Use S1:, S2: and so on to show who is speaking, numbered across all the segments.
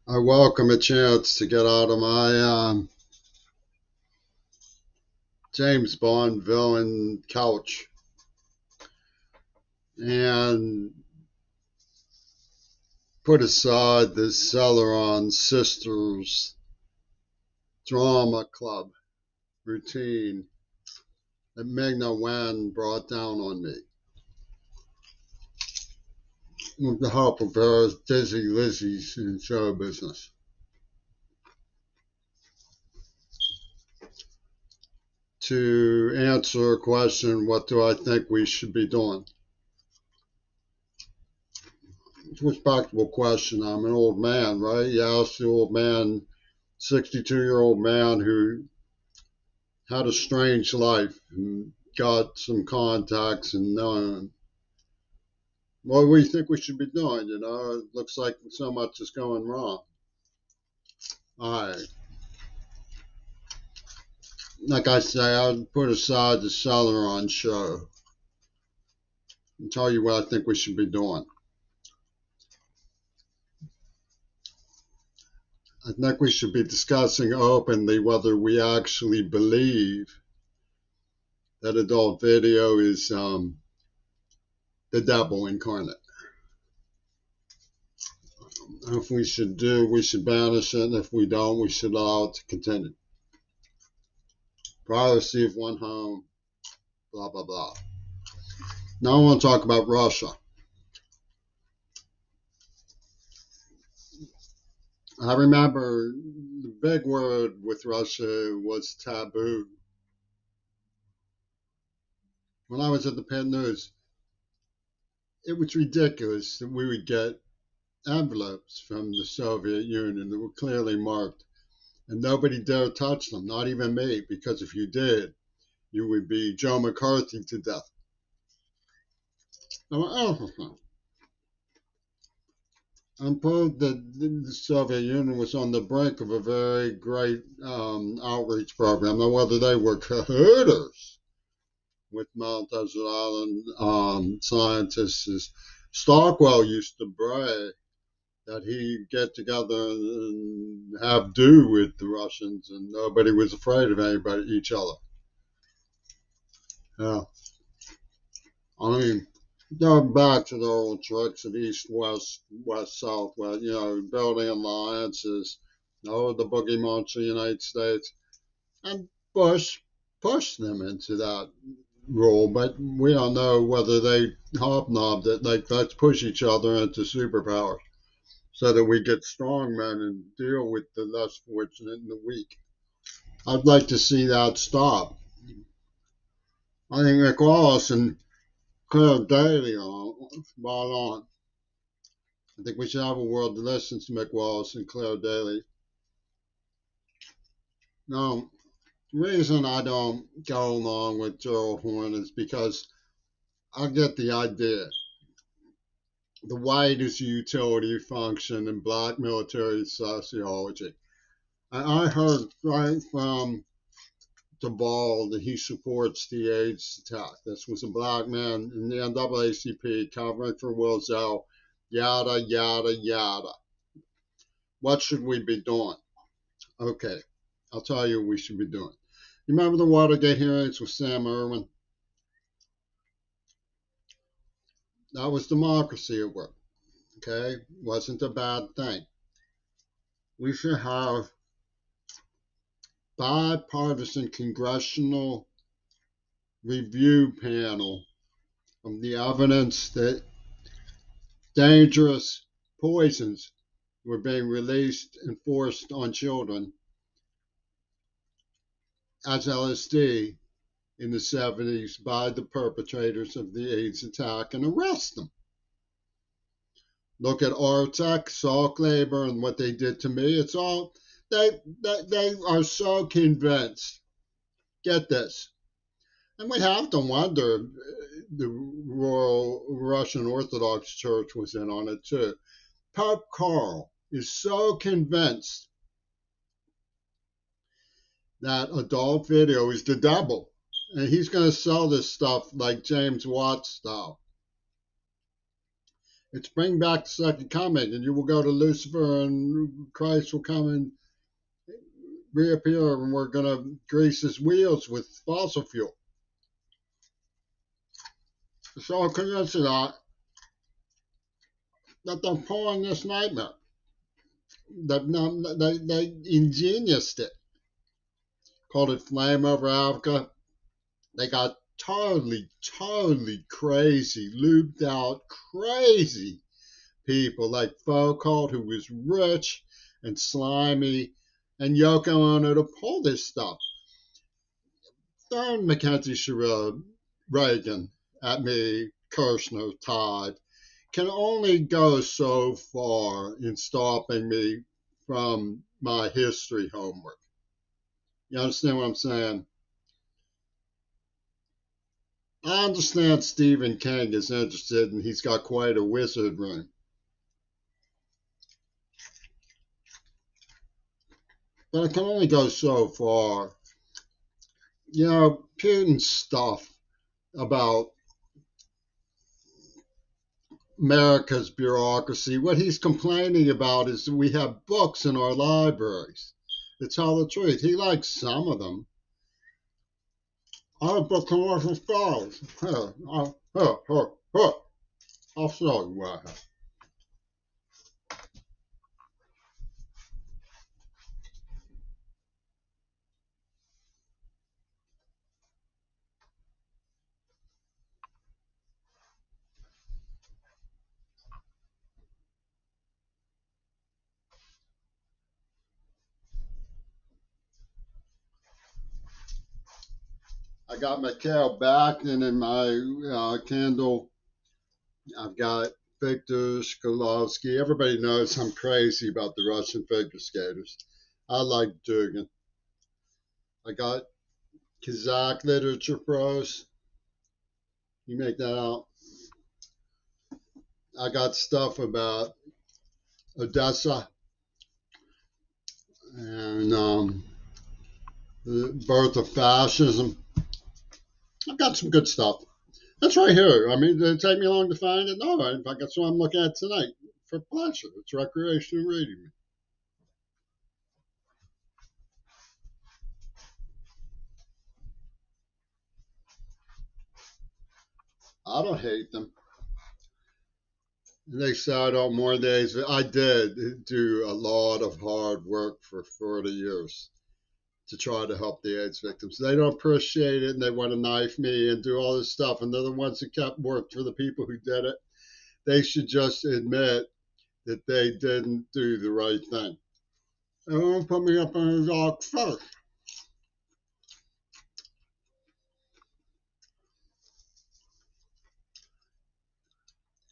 S1: I welcome a chance to get out of my James Bond villain couch and put aside the Celeron Sisters drama club routine that Migna Wen brought down on me with the help of her Dizzy Lizzies in show business. To answer a question, what do I think we should be doing? It's a respectable question. I'm an old man, right? You ask the old man, 62-year-old man who had a strange life and got some contacts and what do we think we should be doing? It looks like so much is going wrong. All right. Like I say, I'd put aside the Celeron show and tell you what I think we should be doing. I think we should be discussing openly whether we actually believe that adult video is the devil incarnate. If we should we should banish it. And if we don't, we should allow it to continue. Privacy of one home, blah, blah, blah. Now I want to talk about Russia. I remember the big word with Russia was taboo. When I was at the Penn News, it was ridiculous that we would get envelopes from the Soviet Union that were clearly marked, and nobody dared touch them, not even me, because if you did, you would be Joe McCarthy to death. I went, oh, I'm told that the Soviet Union was on the brink of a very great outreach program. Now, whether they were cahooters with Mount Desert Island scientists, as Stockwell used to brag that he'd get together and have do with the Russians, and nobody was afraid of each other. Yeah, I mean, going back to the old tricks of East, West, West, South, where, building alliances, the boogie monster of the United States. And Bush pushed them into that role, but we don't know whether they hobnobbed it, like, let's push each other into superpowers so that we get strong men and deal with the less fortunate and the weak. I'd like to see that stop. I think Rick Wallace and Claire Daly are spot on. I think we should have a world that listens to Mick Wallace and Claire Daly. Now, the reason I don't go along with Gerald Horne is because I get the idea. The white is a utility function in black military sociology. I heard right from Duvall that he supports the AIDS attack. This was a black man in the NAACP covering for Will Zell, yada, yada, yada. What should we be doing? Okay, I'll tell you what we should be doing. You remember the Watergate hearings with Sam Erwin? That was democracy at work, okay? Wasn't a bad thing. We should have bipartisan congressional review panel of the evidence that dangerous poisons were being released and forced on children as LSD in the 70s by the perpetrators of the AIDS attack and arrest them. Look at Artek, Salk Labor, and what they did to me. It's all, they are so convinced. Get this. And we have to wonder, the Royal Russian Orthodox Church was in on it too. Pope Karl is so convinced that adult video is the devil. And he's going to sell this stuff like James Watt style. It's bring back the second coming, and you will go to Lucifer, and Christ will come and reappear, and we're going to grease his wheels with fossil fuel. So convinced that they're pulling this nightmare. They ingenious it. Called it Flame Over Africa. They got totally crazy, looped out, crazy people like Foucault, who was rich and slimy, and Yoko Ono to pull this stuff. Throwing Mackenzie Sherrill, Reagan at me, Kirshner, Todd, can only go so far in stopping me from my history homework. You understand what I'm saying? I understand Stephen King is interested and he's got quite a wizard room. But it can only go so far. You know, Putin's stuff about America's bureaucracy, what he's complaining about is that we have books in our libraries. To tell the truth, he likes some of them. I have books on Russian scholars. Here, I'll show you what I have. I got Mikhail Bakhtin in my Kindle. I've got Viktor Shklovsky. Everybody knows I'm crazy about the Russian figure skaters. I like Dugin. I got Kazakh literature prose. You make that out. I got stuff about Odessa and the birth of fascism. I've got some good stuff. That's right here. I mean, did it take me long to find it? No, in fact, that's what I'm looking at tonight for pleasure. It's recreational reading. I don't hate them. They say I don't more days. I did do a lot of hard work for 40 years to try to help the AIDS victims. They don't appreciate it and they want to knife me and do all this stuff. And they're the ones who kept work for the people who did it. They should just admit that they didn't do the right thing. They won't put me up in the dock first.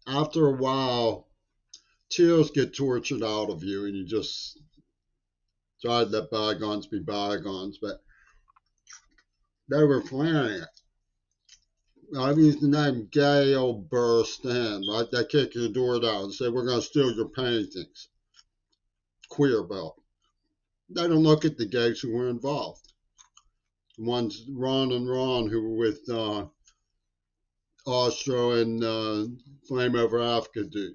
S1: After a while, tears get tortured out of you and you just try to let bygones be bygones. But they were planning it. I used the name Gail burst in, right? They kick your door down and say, we're going to steal your paintings. Queer belt. They don't look at the gays who were involved. The ones, Ron and Ron, who were with Ostro and Flame Over Africa dude.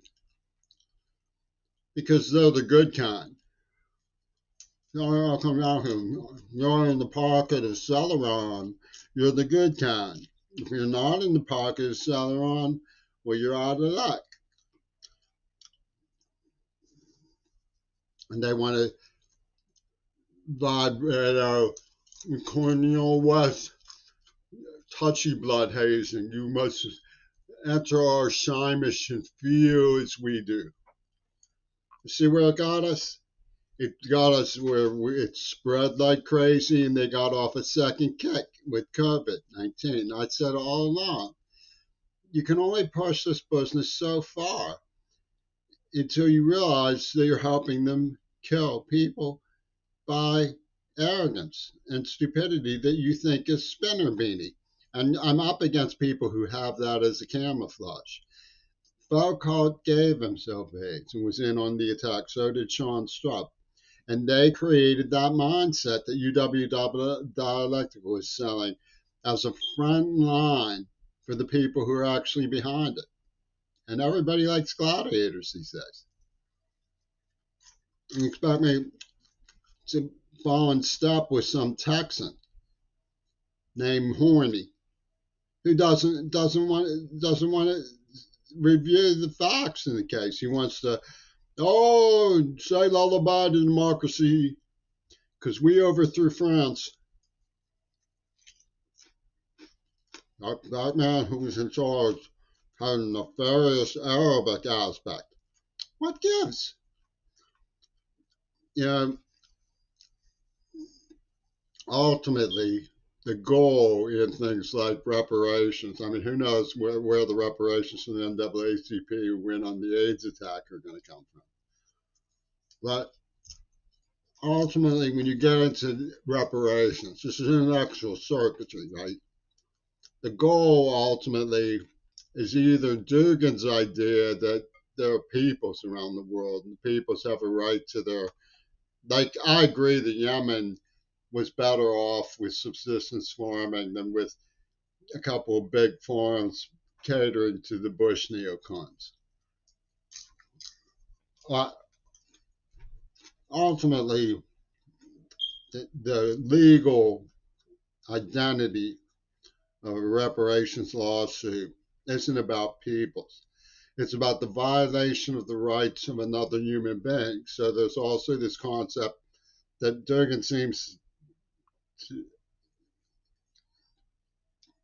S1: Because they're the good kind. I'll come out here. You're in the pocket of Celeron. You're the good kind. If you're not in the pocket of Celeron, well, you're out of luck. And they want to vibrate Cornel West, touchy blood hazing. You must enter our Shimish and feel as we do. You see where it got us? It got us where it spread like crazy, and they got off a second kick with COVID-19. I said all along, you can only push this business so far until you realize that you're helping them kill people by arrogance and stupidity that you think is spinner beanie. And I'm up against people who have that as a camouflage. Foucault gave himself AIDS and was in on the attack. So did Sean Strupp. And they created that mindset that UW Dialectical is selling as a front line for the people who are actually behind it. And everybody likes gladiators these days. You expect me to fall in step with some Texan named Horny who doesn't want to review the facts in the case. He wants to say lullaby to democracy because we overthrew France. That man who was in charge had a nefarious Arabic aspect. What gives? You know, ultimately, the goal in things like reparations, I mean, who knows where the reparations from the NAACP who win on the AIDS attack are going to come from. But ultimately, when you get into reparations, this is intellectual circuitry, right? The goal ultimately is either Dugin's idea that there are peoples around the world and peoples have a right to their, like, I agree that Yemen was better off with subsistence farming than with a couple of big farms catering to the Bush neocons. Uh, Ultimately, the legal identity of a reparations lawsuit isn't about peoples. It's about the violation of the rights of another human being. So there's also this concept that Durgan seems to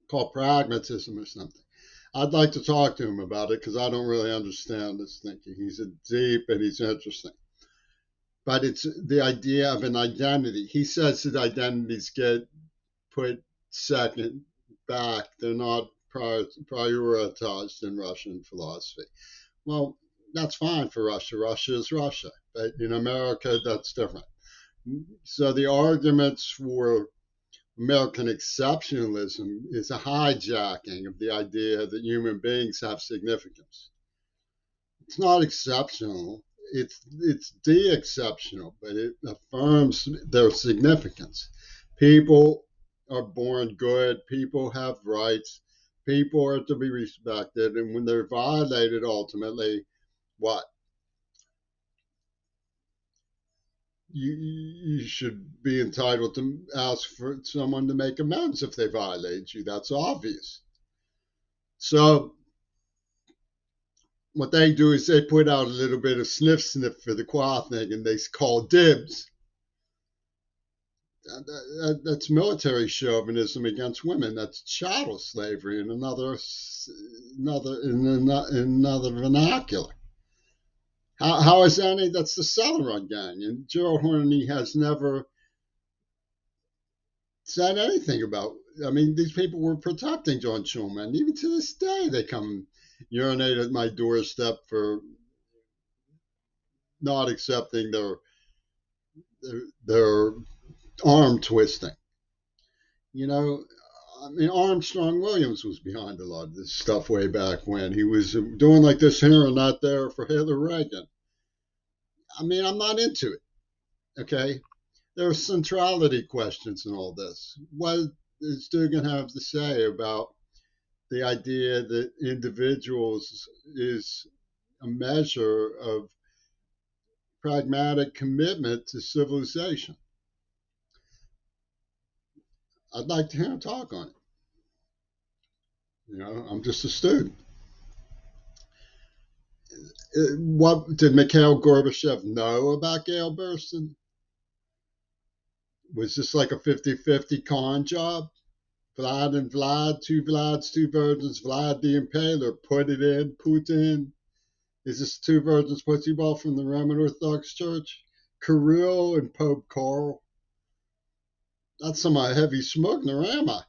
S1: call pragmatism or something. I'd like to talk to him about it because I don't really understand his thinking. He's deep and he's interesting. But it's the idea of an identity. He says that identities get put second back. They're not prioritized in Russian philosophy. Well, that's fine for Russia. Russia is Russia. But in America, that's different. So the arguments for American exceptionalism is a hijacking of the idea that human beings have significance. It's not exceptional. It's de-exceptional, but it affirms their significance. People are born good. People have rights. People are to be respected, and when they're violated, ultimately, what you should be entitled to ask for someone to make amends if they violate you. That's obvious. So what they do is they put out a little bit of sniff for the qua thing, and they call dibs. That's military chauvinism against women. That's chattel slavery in another vernacular. How is any? That's the Celeron gang, and Gerald Horney has never said anything about. I mean, these people were protecting John Schulman. Even to this day, they come urinate at my doorstep for not accepting their arm twisting. You know, I mean, Armstrong Williams was behind a lot of this stuff way back when he was doing like this here and not there for Hitler Reagan. I mean, I'm not into it. Okay, there are centrality questions in all this. What is Dugan have to say about the idea that individuals is a measure of pragmatic commitment to civilization? I'd like to hear him talk on it. You know, I'm just a student. What did Mikhail Gorbachev know about Gail Burston? Was this like a 50-50 con job? Vlad and Vlad, two Vlads, two virgins, Vlad the Impaler, put it in, Putin. Is this two virgins pussy ball from the Roman Orthodox Church? Kirill and Pope Karl. That's some heavy smoke, Narama.